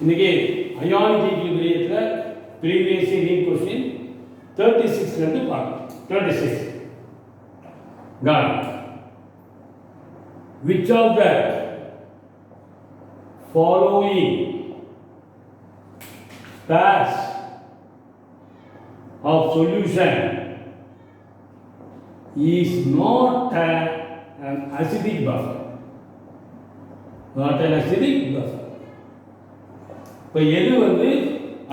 இன்னைக்கு ionic ஈக்குலிபிரியத்தில் previous year question 36 இருந்து பார்க்கலாம். 36 God, which of the following pairs of solution is not an acidic buffer? Not an acidic buffer. இப்போ எது வந்து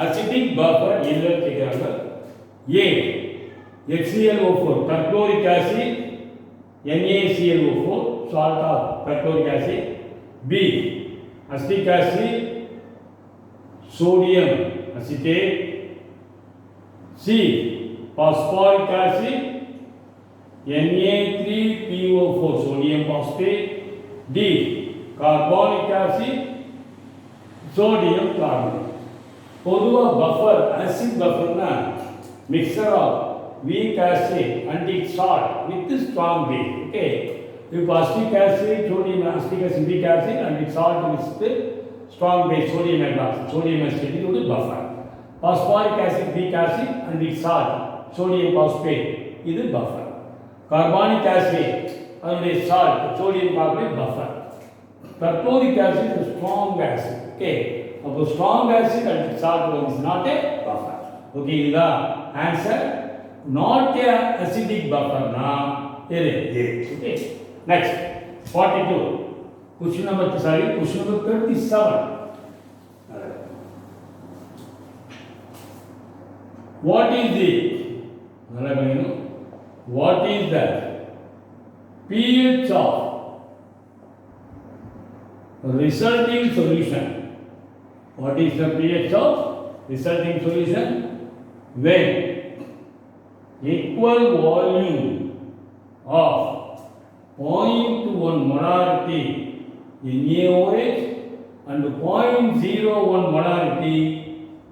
acidic buffer இல்லைன்னு கேட்குறாங்க. A HClO4 perchloric acid, NaClO4 salt of perchloric acid. B acetic acid, sodium acetate. C phosphoric acid, Na3PO4 sodium phosphate. D carbonic acid, sodium carbonate. பொதுவாக buffer acid bufferனா mixture of weak acid and its salt with strong base. Okay, if acetic acid, sodium acetic acid, weak acid and its salt with strong base, sodium hydroxide, sodium acetate is a buffer. Phosphoric acid, weak acid and its salt, sodium phosphate is a buffer. Carbonic acid and its salt, sodium carbonate buffer. Perchloric acid is a strong acid. Okay, so strong acid and its salt is not a buffer. Okay, the answer not a acidic buffer na here. Okay, next 42 question number 37. What is the pH of resulting solution? What is the pH of resulting solution when equal volume of 0.1 molarity NaOH and 0.01 molarity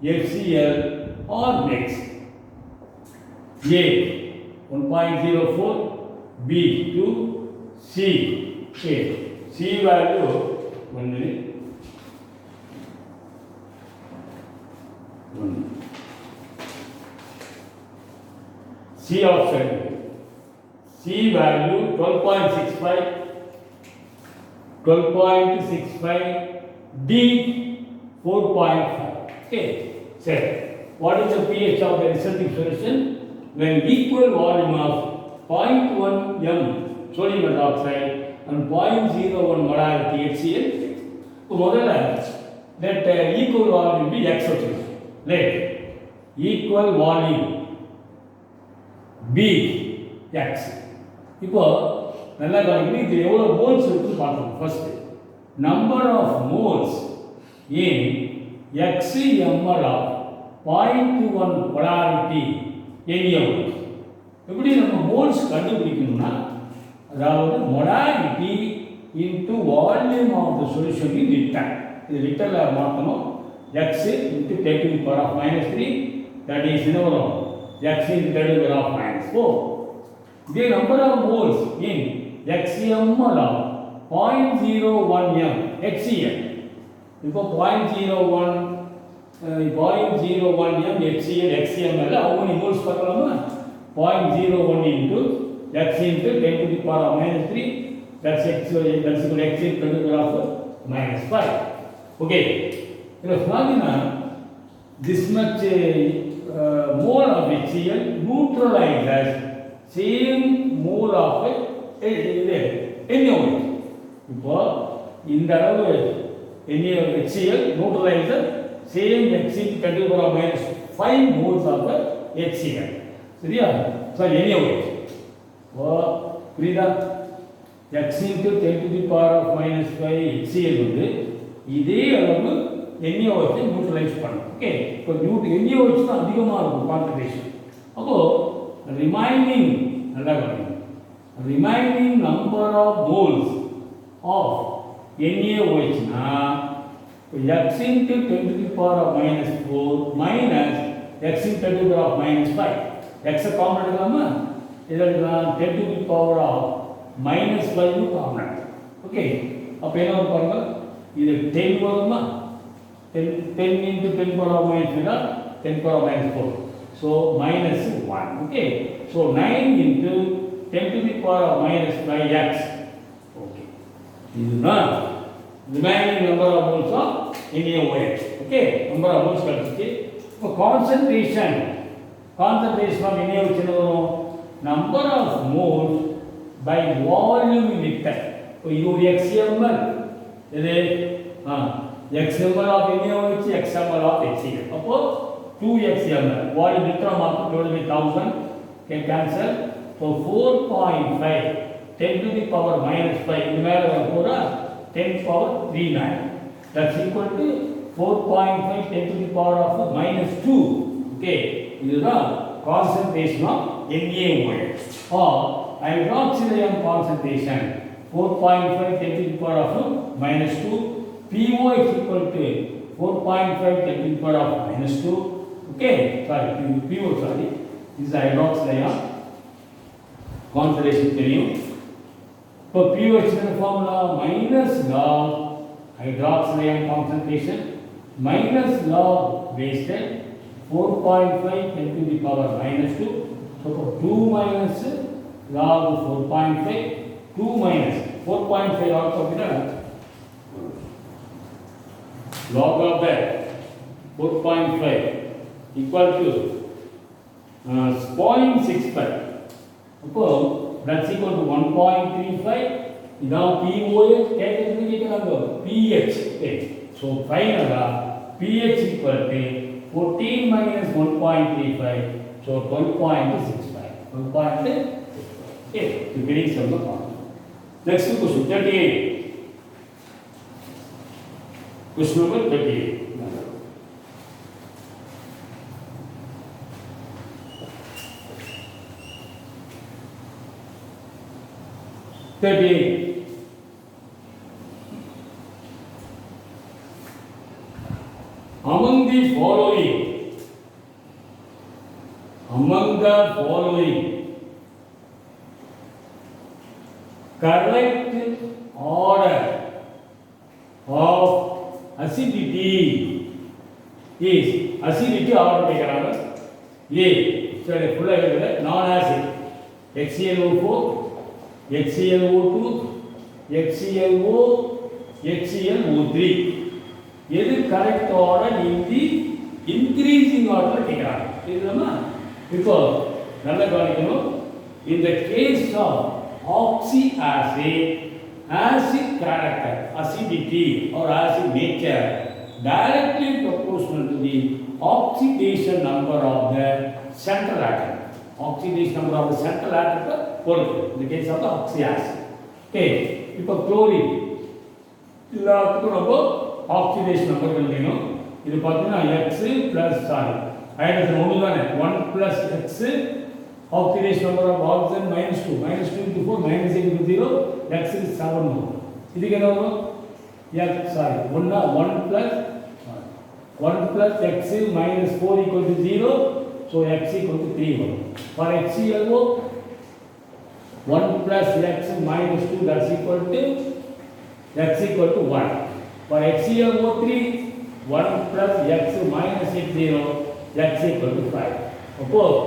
HCl are mixed? A 1.04, B 2, C. Okay, C value 1 minute. C option. C value 12.65, 12.65, D 4.5. Okay, so what is the pH of the resulting solution when equal volume of 0.1 m sodium hydroxide and 0.01 molarity HCl? So, முதல்ல let equal volume be X. Let equal volume be X. இப்போ நல்லா கவனிக்கணும், இது எவ்வளோ moles இருக்குன்னு பார்க்கணும். First number of moles in XmL of 0.1 polarity NaOH. எப்படி நம்ம மோல்ஸ் கண்டுபிடிக்கணும்னா, அதாவது molarity into volume of the solution in litre. இது லிட்டரில் மாற்றணும். X into 10 to the power of minus 3, that is in our X into 10 to the power of minus 4. The number of moles in XmL of 0.01 m HCl. இப்போ 0.01 m HCl XmL, how many moles பார்க்கலாமா? 0.01 into X into 10 to the power of minus 3, that's equal to X into 10 to the power of minus 5. Okay, if this much mole of HCl neutralizes same mole of NaOH. இப்போ இந்த அளவு HCl neutralizes same X into 10 to the power of minus 5 moles of HCl. சரியா? So NaOH. புரியுதா? X into 10 to the power of minus 5 HCl வந்து இதே அளவு NaOH neutralise பண்ணும். Okay, இப்போ NaOH தான் அதிகமாக இருக்கும் கான்சன்ட்ரேஷன். அப்போது ரிமைனிங் நல்லா கவனிங்க, remaining number of moles of NaOHனா X into 10 to the power of minus 4 minus X into 10 to the power of minus 5. X common எடுக்கலாமா? இதில் 10 to the power of minus 5 common. Okay, அப்போ என்ன பாருங்க, இது 10 வருமா, 10 into 10 power minus 10 power minus 4. So minus 1. Okay. So 9 into 10 to the power minus by x. Okay. This is not remaining number of moles of NaOH. Okay. Number of moles kalchite. So concentration of NaOH number of moles by volume liter. So you XML. XML of NaOH, XML of HCl. Suppose 2 XML. Volume liter divided by 1000 can cancel. So 4.5 10 to the power minus 5 in the 10 power 39. That's equal to 4.5 10 to the power of minus 2. Okay. This is the concentration of NaOH. Or hydroxyl ion concentration 4.5 10 to the power of minus 2. PO is equal to 4.5 10 to the power of minus 2. Okay. Sorry. PO, sorry. This is hydroxyl ion concentration தெரியும். இப்போ pH formula minus log hydroxyl ion concentration minus log wasted 4.5 10 to the power minus 2. So 2 minus log 4.5 2 minus 4.5 also log of that 4.5 equal to 0.65. Suppose that's equal to 1.35. Now POH pH. Okay. So finally pH equal to 14 minus 1.35. So 12.65. 12.65. Okay. You getting some of the next question 38. Question number 38. 38. Among the following, correct order of acidity is acidity order taken. A, so full non-acid HClO4, HClO2, HClO, HClO3. This is correct order in the increasing order taken. Because in the case of oxyacid, acid character, acidity or acid nature directly proportional to the oxidation number of the central atom. Oxidation number of the central atom in the case of the oxyacid. Okay, இப்போ chlorine எல்லாத்துக்கும் ரொம்ப oxidation number எழுதணும். இது பார்த்தீங்கன்னா x plus sorry hydrogen ஒன்று தானே 1 plus x oxidation number of oxygen minus 2 into 4 minus 8 into 0 x is 7 more. இதுக்கு என்ன வரும் x sorry 1 plus x minus 4 equal to 0. So x equal to 3 வரும். For HClO 1 plus x minus 2 that's equal to x equal to 1. For HClO3 1 plus x minus 0 x equal to 5. Suppose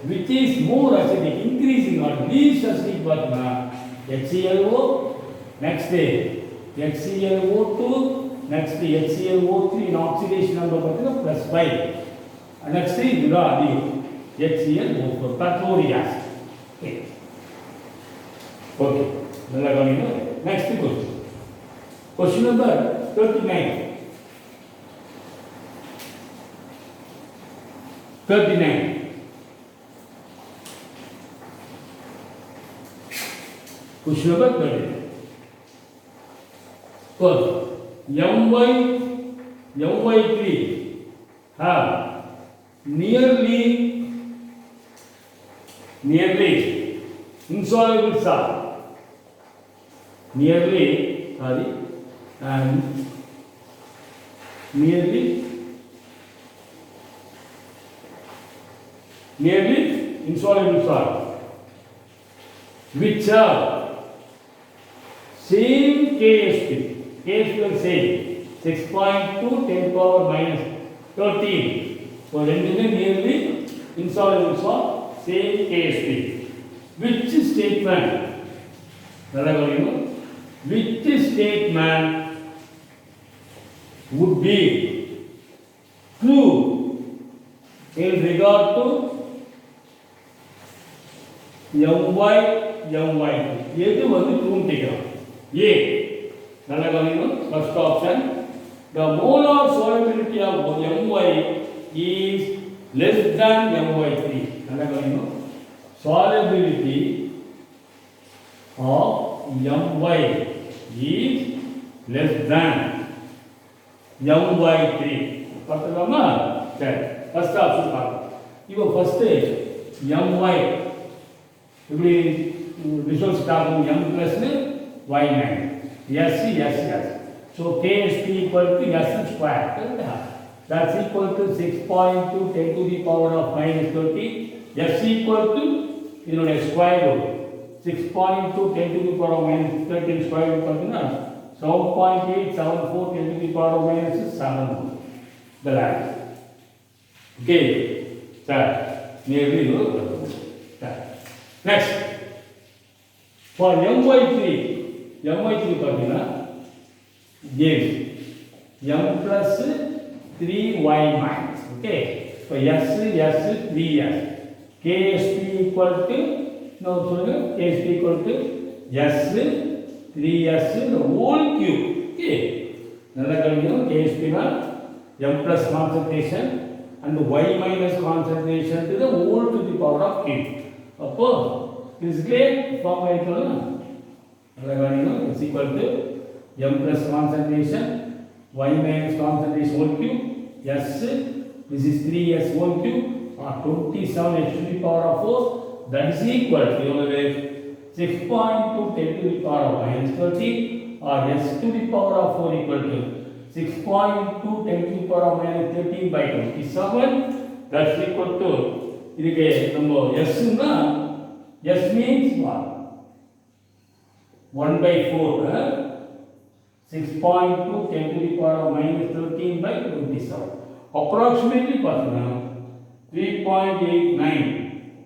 which is more acidic increasing or least acidic பார்த்தீங்கன்னா HClO next HClO2 next HClO3 in oxidation number பார்த்தீங்கன்னா plus 5. Next இதுல அதிகம் HClO4 perchloric acid. Okay. Okay. நல்லா கவனிங்க. Next question. Question number 39. 39. Question number 39. First, My3 have nearly insoluble salt. Nearly insoluble salt which are same KSP same 6.2 10 power minus 13. So ரெண்டுமே nearly insoluble for same KSP. Which statement? Which statement would be true in regard to my எது வந்து true கேக்குறோம். A நல்லா கவனிங்க. First option the molar solubility of my is less than my3. நல்லா கவனிங்க. Solubility of my is less than my3. பார்த்தலாமா? சரி. First option பாருங்க. இப்போ ஃபர்ஸ்ட் my இப்படி resource டாக்கும் m plus y9 s. So KSP equal to s square. That's equal to 6.2 10 to the power of minus 30. S equal to square root 6.2 10 to the power of minus 13 square root 7.874 10 to the power of minus 7. The last. Okay. Sir, nearly next, for my3 பார்த்தீங்கன்னா gives m plus 3y minus. Okay, so s 3s. KSP equal to KSP equal to s 3s the whole cube. Okay, நல்லா கவனிக்கணும். KSP னா m plus concentration and y minus concentration to the whole to the power of cube. அப்போ இதுக்கு formula எழுதலாம். அழகானியும் is equal to m plus concentration y minus concentration whole cube s, this is 3s whole cube or 27 h to the power of 4, that is equal to 6.2 10 to the power of minus 30 or s to the power of 4 equal to 6.2 10 to the power of minus 13 by 27, that's equal to இதுக்கு நம்ம s னா s means what 1 by 4 6.2 10 to the power of minus 13 by 27 approximately பார்த்தீங்கன்னா 3.89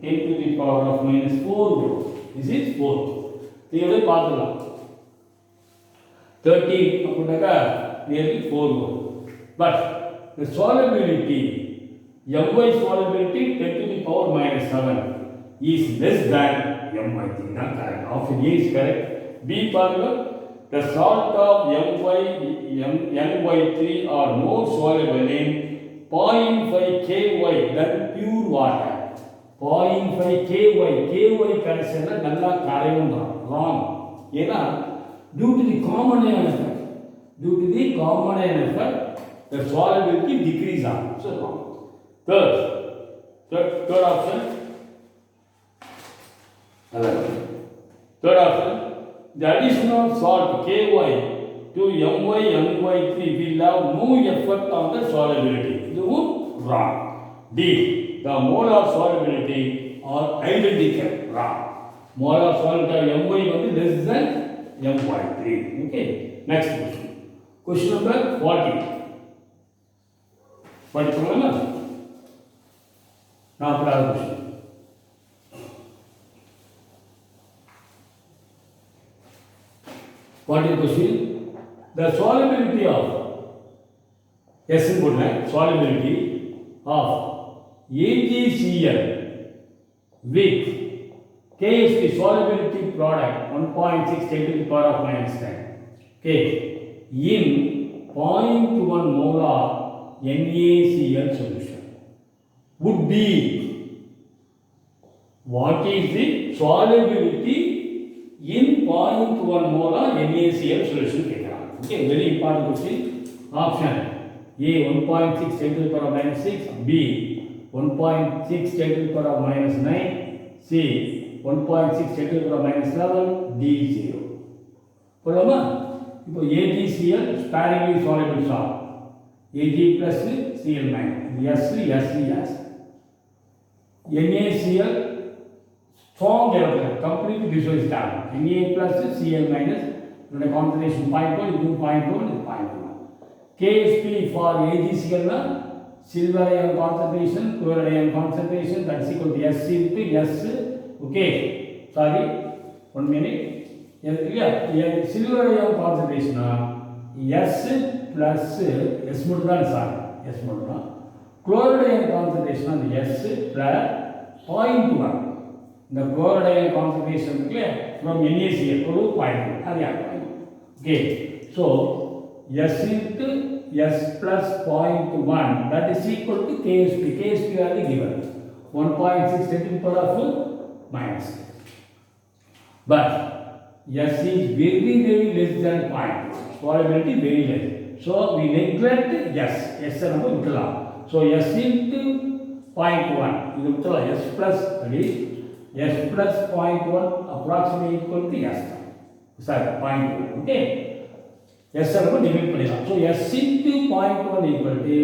10 to the power of minus 4 volts. This is 4. இதோட பார்க்கலாம் 13 அப்படினாக்கா nearly 4 volts. But the solubility my solubility 10 to the power minus 7 is less than my3. Not correct. Option A is correct. B பாருங்க, the salt of my3 are more soluble in 0.5 ky than pure water. 0.5 ky கரைசல்ல நல்லா கரையும் தான். Wrong. ஏன்னா due to the common ion effect the solubility decrease on. So wrong. Third option. Third option. The additional salt Ky to my3 will have no effect on the solubility. This is wrong. D. The molar solubility are identical. Wrong. Molar solubility of my is less than my3. Okay. Next question. Question number 40. படிச்சுக்கலாமா? 40வது question. What is the question? The solubility of S input solubility of AgCl with KSP solubility product 1.6 10 to the power of minus 10. Okay, in 0.1 molar NaCl solution would be, what is the solubility in 0.1 molar NaCl solution? Okay, very important question. Option A 1.6 10 to the power of minus 6, B 1.6 10 to the power of minus 9, C 1.6 10 to the power of minus 11, D 0. போலாமா? இப்போ AgCl sparingly soluble salt. Ag plus Cl minus. S. NaCl strong electron, completely visualized down. Na plus Cl minus, the concentration 0.1, you do 0.1 is 0.1. KSP for AgCl silver ion concentration, chloride ion concentration, that is equal to S into S. Okay, sorry, 1 minute. Yeah, silver ion concentration S plus S மட்டும்தான் sir S மட்டும்தான். Chloride ion concentration S plus 0.1. The chloride ion concentration from NaCl to 0.1. Okay, so S into S plus 0.1, that is equal to KSP. KSP are given 1.6 10 to the power of minus. But S is very less than 0.1. Solubility very less. So we neglect S. S is not. So S into 0.1. S plus, that is S plus 0.1 approximately equal to S. Sorry, 0.1. Okay. S is divide பண்ணிடலாம். So S into 0.1 equal to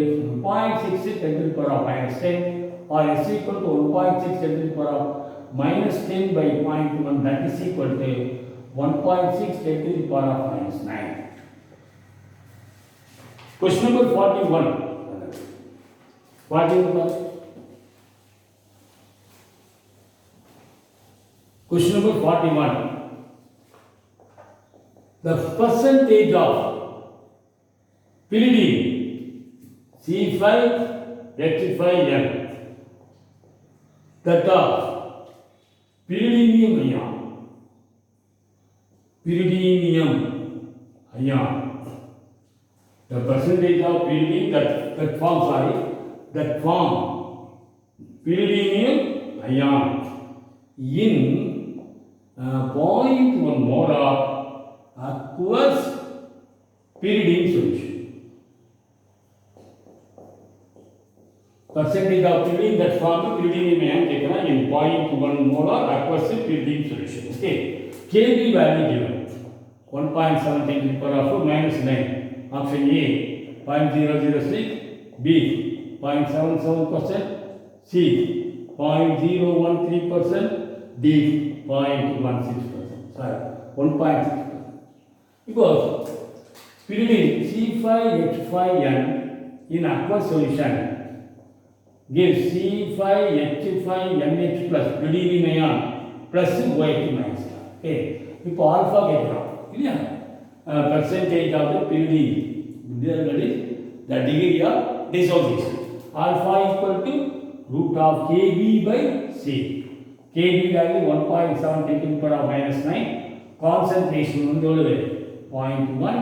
0.6 10 to the power of minus 10, or S equal to 1.6 10 to the power of minus 10 by 0.1, that is equal to 1.6 10 to the power of minus 9. Question number 41. 41. Question number 41. The percentage of pyridine C5H5N that of pyridinium ion, the percentage of pyridine that form pyridinium ion in 0.1 molar aqueous pyridine solution. Percentage of pyridine that form pyridinium ion taken in 0.1 molar aqueous pyridine solution. Okay, Kb value given 1.7 10 to the power of minus 9. Option A 0.006, B 0.77%, C 0.013%, D 0.16%. Sorry, 1.6%. Because pyridine C5H5N in aqueous solution gives C5H5NH plus pyridine ion plus OH minus. Okay, இப்போ alpha கேட்கிறோம் இல்லையா, percentage of the pyridine, that is the degree of dissociation. Alpha equal to root of Kb by C. Kb value 1.7 10 to the power of minus 9. Concentration 0.1.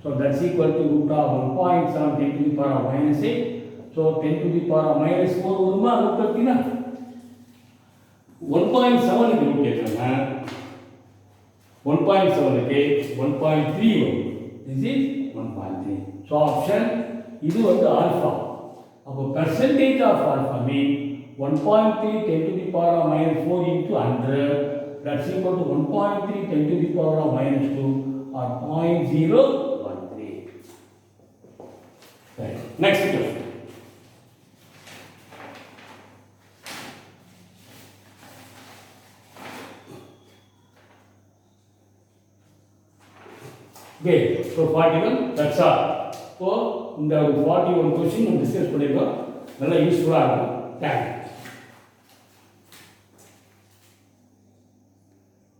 So that's equal to root of 1.7 10 to the power of minus 8. So 10 to the power of minus 4 வருமா root எடுத்தீனா 1.7 க்கு root எடுத்தா 1.7 க்கு 1.3 வரும். This is 1.3. So option இது வந்து alpha. அப்போ percentage of alpha mean 1.3 10 to the power of minus 4 into 100, that's equal to 1.3 10 to the power of minus 2 or 0.013. Right. Next question. Okay, so 41, that's all. So இந்த 41 question நம்ம discuss பண்ணிருக்கோம், நல்லா யூஸ்ஃபுல்லா இருக்கும். Thank you.